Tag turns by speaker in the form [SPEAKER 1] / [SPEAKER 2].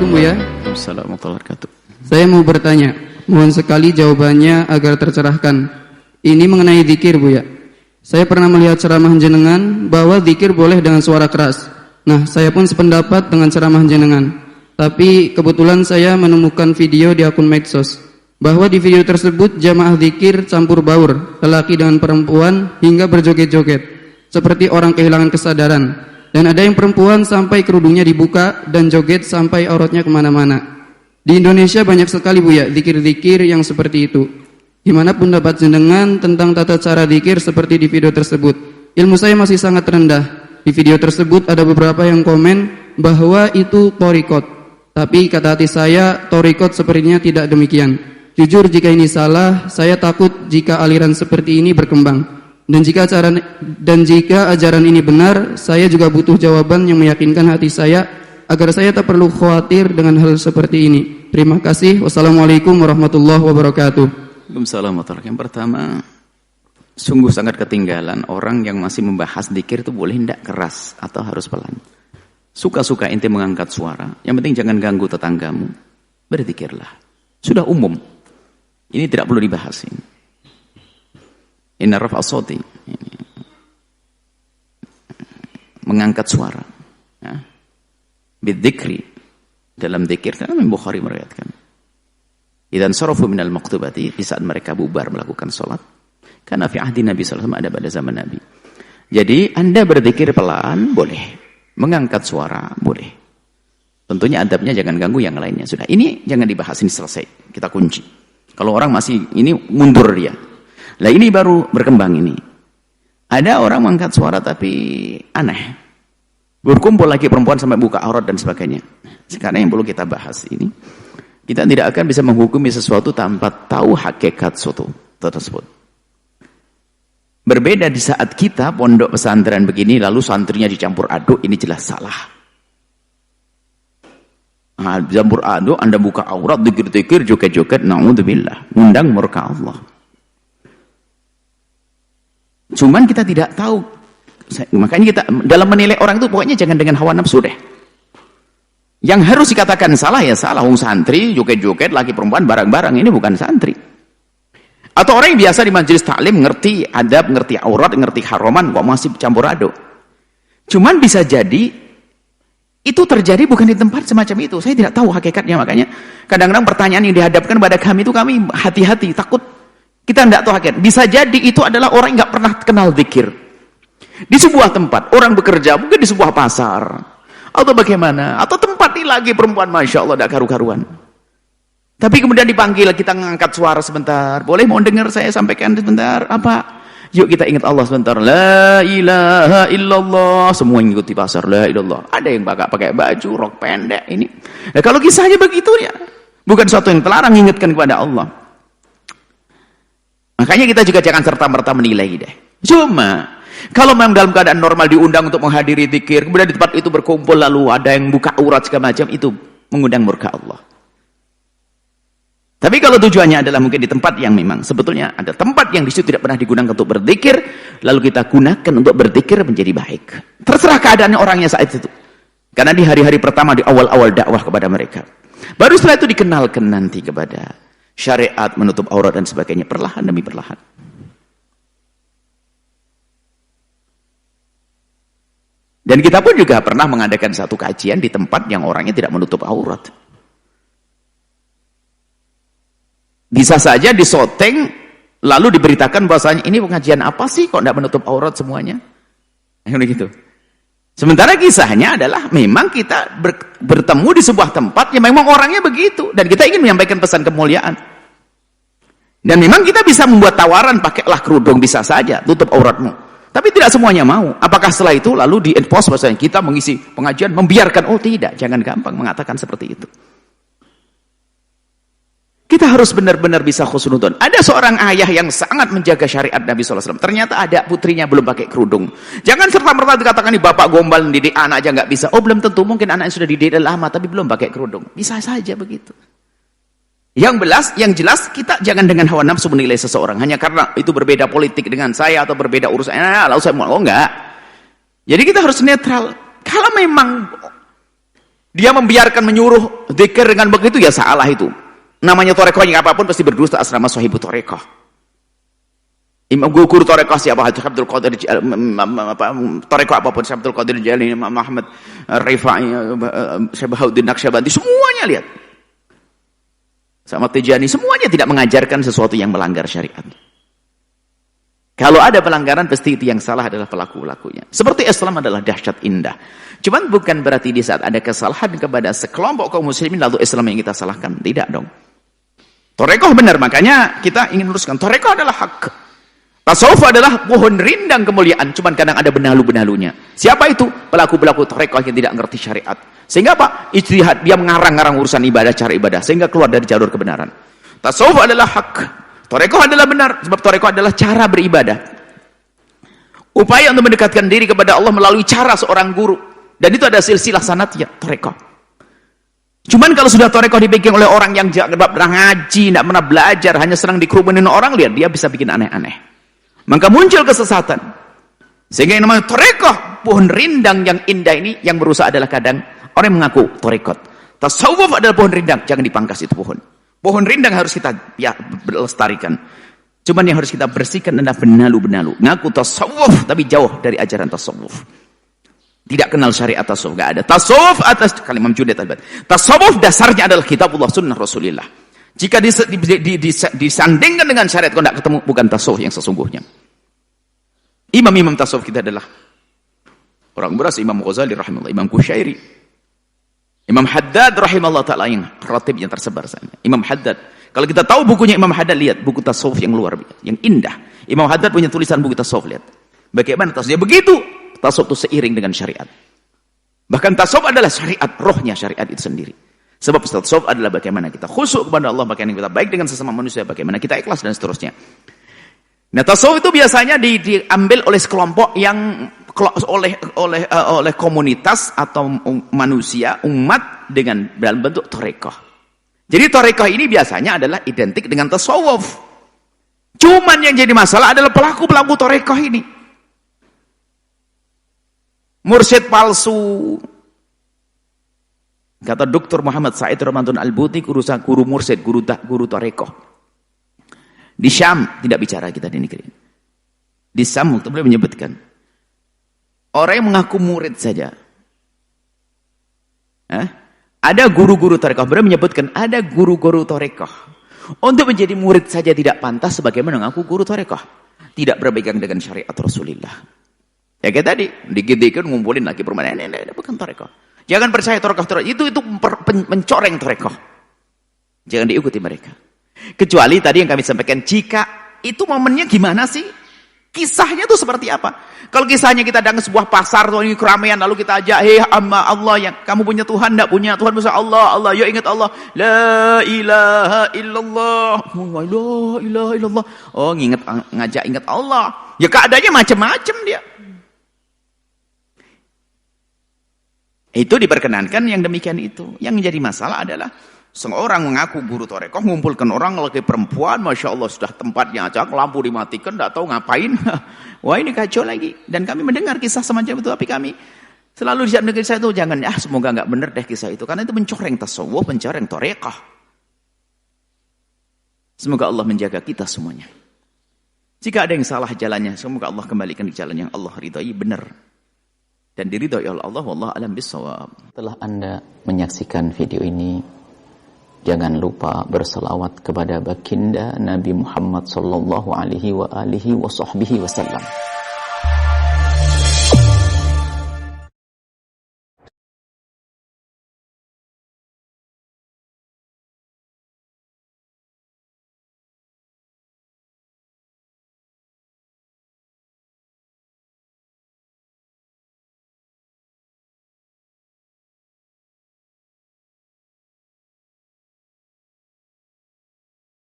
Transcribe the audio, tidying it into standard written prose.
[SPEAKER 1] Assalamualaikum Buya.
[SPEAKER 2] Assalamualaikum warahmatullahi wabarakatuh.
[SPEAKER 1] Saya mau bertanya, mohon sekali jawabannya agar tercerahkan. Ini mengenai zikir Buya. Saya pernah melihat ceramah jenengan bahwa zikir boleh dengan suara keras. Nah, saya pun sependapat dengan ceramah jenengan. Tapi kebetulan saya menemukan video di akun medsos bahwa di video tersebut jamaah zikir campur baur, lelaki dengan perempuan hingga berjoget-joget seperti orang kehilangan kesadaran. Dan ada yang perempuan sampai kerudungnya dibuka dan joget sampai auratnya kemana-mana. Di Indonesia banyak sekali Buya zikir-zikir yang seperti itu. Gimana pendapat jenengan tentang tata cara zikir seperti di video tersebut? Ilmu saya masih sangat rendah. Di video tersebut ada beberapa yang komen bahwa itu torikot. Tapi kata hati saya, torikot sepertinya tidak demikian. Jujur jika ini salah, saya takut jika aliran seperti ini berkembang. Dan jika ajaran ini benar, saya juga butuh jawaban yang meyakinkan hati saya agar saya tak perlu khawatir dengan hal seperti ini. Terima kasih. Wassalamualaikum warahmatullahi wabarakatuh.
[SPEAKER 2] Waalaikumsalam warahmatullahi wabarakatuh. Yang pertama, sungguh sangat ketinggalan orang yang masih membahas zikir itu boleh tidak keras atau harus pelan. Suka-suka ente mengangkat suara, yang penting jangan ganggu tetanggamu. Berzikirlah. Sudah umum. Ini tidak perlu dibahas ini. Inna raf'a shauti, mengangkat suara, ya. Bidzikri, dalam zikir, dalam Bukhari meriwayatkan. Idzan sarafu minal maktubati, di saat mereka bubar melakukan salat, karena fi ahdi Nabi sallallahu alaihi wasallam, ada pada zaman Nabi. Jadi Anda berzikir pelan boleh, mengangkat suara boleh. Tentunya adabnya jangan ganggu yang lainnya. Sudah, ini jangan dibahas, ini selesai, kita kunci. Kalau orang masih ini mundur dia. Lah ini baru berkembang ini. Ada orang mengangkat suara tapi aneh. Berkumpul lagi perempuan sampai buka aurat dan sebagainya. Sekarang yang perlu kita bahas ini, kita tidak akan bisa menghukumi sesuatu tanpa tahu hakikat suatu tersebut. Berbeda di saat kita pondok pesantren begini lalu santrinya dicampur aduk, ini jelas salah. Nah, campur aduk, Anda buka aurat, dikir-dikir, joget-joget, na'udzubillah, ngundang murka Allah. Cuman kita tidak tahu, makanya kita dalam menilai orang itu pokoknya jangan dengan hawa nafsu deh. Yang harus dikatakan salah ya salah. Wong santri joget-joget laki perempuan barang-barang, ini bukan santri. Atau orang yang biasa di majelis taklim ngerti adab, ngerti aurat, ngerti haraman kok masih campur aduk. Cuman bisa jadi itu terjadi bukan di tempat semacam itu. Saya tidak tahu hakikatnya, makanya kadang-kadang pertanyaan yang dihadapkan pada kami itu kami hati-hati, takut. Kita tidak tahu hakikat. Bisa jadi itu adalah orang yang tidak pernah kenal zikir. Di sebuah tempat, orang bekerja, mungkin di sebuah pasar. Atau bagaimana. Atau tempat ini lagi perempuan, Masya Allah, tidak karu-karuan. Tapi kemudian dipanggil, kita mengangkat suara sebentar. Boleh mau dengar saya sampaikan sebentar? Apa? Yuk kita ingat Allah sebentar. La ilaha illallah. Semua yang ikuti pasar, la ilallah. Ada yang pakai baju, rok pendek ini. Nah, kalau kisahnya begitu ya. Bukan suatu yang terlarang ingatkan kepada Allah. Makanya kita juga jangan serta-merta menilai deh. Cuma, kalau memang dalam keadaan normal diundang untuk menghadiri zikir, kemudian di tempat itu berkumpul lalu ada yang buka aurat segala macam, itu mengundang murka Allah. Tapi kalau tujuannya adalah mungkin di tempat yang memang sebetulnya ada tempat yang di situ tidak pernah digunakan untuk berzikir, lalu kita gunakan untuk berzikir menjadi baik. Terserah keadaannya orangnya saat itu. Karena di hari-hari pertama, di awal-awal dakwah kepada mereka. Baru setelah itu dikenalkan nanti kepada syariat, menutup aurat dan sebagainya, perlahan demi perlahan. Dan kita pun juga pernah mengadakan satu kajian di tempat yang orangnya tidak menutup aurat. Bisa saja disoteng, lalu diberitakan bahwasanya ini pengajian apa sih kok tidak menutup aurat semuanya? Gitu. Sementara kisahnya adalah memang kita bertemu di sebuah tempat yang memang orangnya begitu. Dan kita ingin menyampaikan pesan kemuliaan. Dan memang kita bisa membuat tawaran, pakailah kerudung, bisa saja, tutup auratmu. Tapi tidak semuanya mau. Apakah setelah itu lalu di-enforce bahwasanya kita mengisi pengajian, membiarkan? Oh tidak, jangan gampang mengatakan seperti itu. Kita harus benar-benar bisa khusnudon. Ada seorang ayah yang sangat menjaga syariat Nabi SAW. Ternyata ada putrinya belum pakai kerudung. Jangan serta-merta dikatakan nih bapak gombal mendidik anak aja nggak bisa. Oh belum tentu, mungkin anaknya sudah dididik lama tapi belum pakai kerudung. Bisa saja begitu. Yang jelas kita jangan dengan hawa nafsu menilai seseorang hanya karena itu berbeda politik dengan saya atau berbeda urusan. Lalu saya mau enggak. Jadi kita harus netral. Kalau memang Dia membiarkan menyuruh zikir dengan begitu, ya salah itu. Namanya torekoh yang apapun pasti berdusta asrama sahibu torekoh. Imam guru torekoh siapa? Abdul Qadir, torekoh apapun, Abdul Qadir Jalani, Imam Muhammad Rifai, Syabahuddin Naqsyabandi, semuanya lihat. Sama Tijani, semuanya tidak mengajarkan sesuatu yang melanggar syariat. Kalau ada pelanggaran, pasti itu yang salah adalah pelaku-pelakunya. Seperti Islam adalah dahsyat indah. Cuman bukan berarti di saat ada kesalahan kepada sekelompok kaum muslimin, lalu Islam yang kita salahkan. Tidak dong. Torekoh benar, makanya kita ingin luruskan. Torekoh adalah hak. Tasawuf adalah pohon rindang kemuliaan. Cuman kadang ada benalu-benalunya. Siapa itu? Pelaku-pelaku torekoh yang tidak mengerti syariat. Sehingga apa? Ijtihad. Dia mengarang-arang urusan ibadah, cara ibadah. Sehingga keluar dari jalur kebenaran. Tasawuf adalah hak. Torekoh adalah benar, sebab torekoh adalah cara beribadah. Upaya untuk mendekatkan diri kepada Allah melalui cara seorang guru. Dan itu ada silsilah sanatnya, torekoh. Cuman kalau sudah torekoh dibikin oleh orang yang tidak pernah ngaji, tidak pernah belajar, hanya senang dikerumunin orang, lihat dia bisa bikin aneh-aneh. Maka muncul kesesatan. Sehingga yang namanya torekoh, pohon rindang yang indah ini, yang berusaha adalah kadang orang yang mengaku torekot. Tasawuf adalah pohon rindang, jangan dipangkas itu pohon. Pohon rindang harus kita lestarikan. Cuman yang harus kita bersihkan adalah benalu-benalu. Ngaku tasawuf, tapi jauh dari ajaran tasawuf. Tidak kenal syariat tasawuf, gak ada. Tasawuf atas kalimat Junaid al-Baghdadi. Tasawuf dasarnya adalah kitabullah sunnah Rasulullah. Jika disandingkan dengan syariat, kalau tidak ketemu, bukan tasawuf yang sesungguhnya. Imam-imam tasawuf kita adalah orang beras, Imam Ghazali rahimahullah, Imam Qushairi, Imam Haddad rahimahullah ta'ala yang ratib yang tersebar sana. Imam Haddad. Kalau kita tahu bukunya Imam Haddad, lihat buku tasawuf yang luar biasa, yang indah. Imam Haddad punya tulisan buku tasawuf, lihat. Bagaimana tasawuf? Ya begitu. Tasawuf itu seiring dengan syariat. Bahkan tasawuf adalah syariat, rohnya syariat itu sendiri. Sebab tasawuf adalah bagaimana kita khusyuk kepada Allah, bagaimana kita baik dengan sesama manusia, bagaimana kita ikhlas dan seterusnya. Nah, tasawuf itu biasanya diambil oleh sekelompok yang oleh komunitas atau manusia, umat dengan dalam bentuk torekoh. Jadi torekoh ini biasanya adalah identik dengan tasawuf. Cuman yang jadi masalah adalah pelaku-pelaku torekoh ini. Mursyid palsu. Kata Dr. Muhammad Said Ramadan Al-Buti, guru mursyid, guru torekoh. Di Syam, tidak bicara kita di negeri. Di Syam, beliau menyebutkan, orang yang mengaku murid saja. Ada guru-guru torekoh. Beliau menyebutkan ada guru-guru torekoh. Untuk menjadi murid saja tidak pantas sebagaimana mengaku guru torekoh. Tidak berpegang dengan syariat Rasulullah. Ya kayak tadi, dikit-dikit ngumpulin lagi permainan. Ini bukan torekoh. Jangan percaya torekoh. Itu mencoreng torekoh. Jangan diikuti mereka. Kecuali tadi yang kami sampaikan, jika itu momennya gimana sih? Kisahnya itu seperti apa? Kalau kisahnya kita datang ke sebuah pasar, ini keramaian, lalu kita ajak, hei amma Allah, yang kamu punya Tuhan, tidak punya Tuhan, bisa Allah, yuk ingat Allah, la ilaha illallah, la ilaha illallah. Oh, ngajak ingat Allah. Ya keadaannya macam-macam dia. Itu diperkenankan yang demikian itu. Yang menjadi masalah adalah seorang mengaku guru torekoh, ngumpulkan orang lagi perempuan, Masya Allah sudah tempatnya acak, lampu dimatikan, tidak tahu ngapain. Wah ini kacau lagi. Dan kami mendengar kisah semacam itu, tapi kami selalu di negeri saya itu, jangan, semoga nggak benar deh kisah itu. Karena itu mencoreng tasawuf, mencoreng torekoh. Semoga Allah menjaga kita semuanya. Jika ada yang salah jalannya, semoga Allah kembalikan di jalan yang Allah ridhai benar. Dan diridhai oleh Allah, wallahu a'lam bishawab.
[SPEAKER 3] Setelah Anda menyaksikan video ini, jangan lupa berselawat kepada baginda Nabi Muhammad sallallahu alaihi wa alihi wa sahbihi wasallam.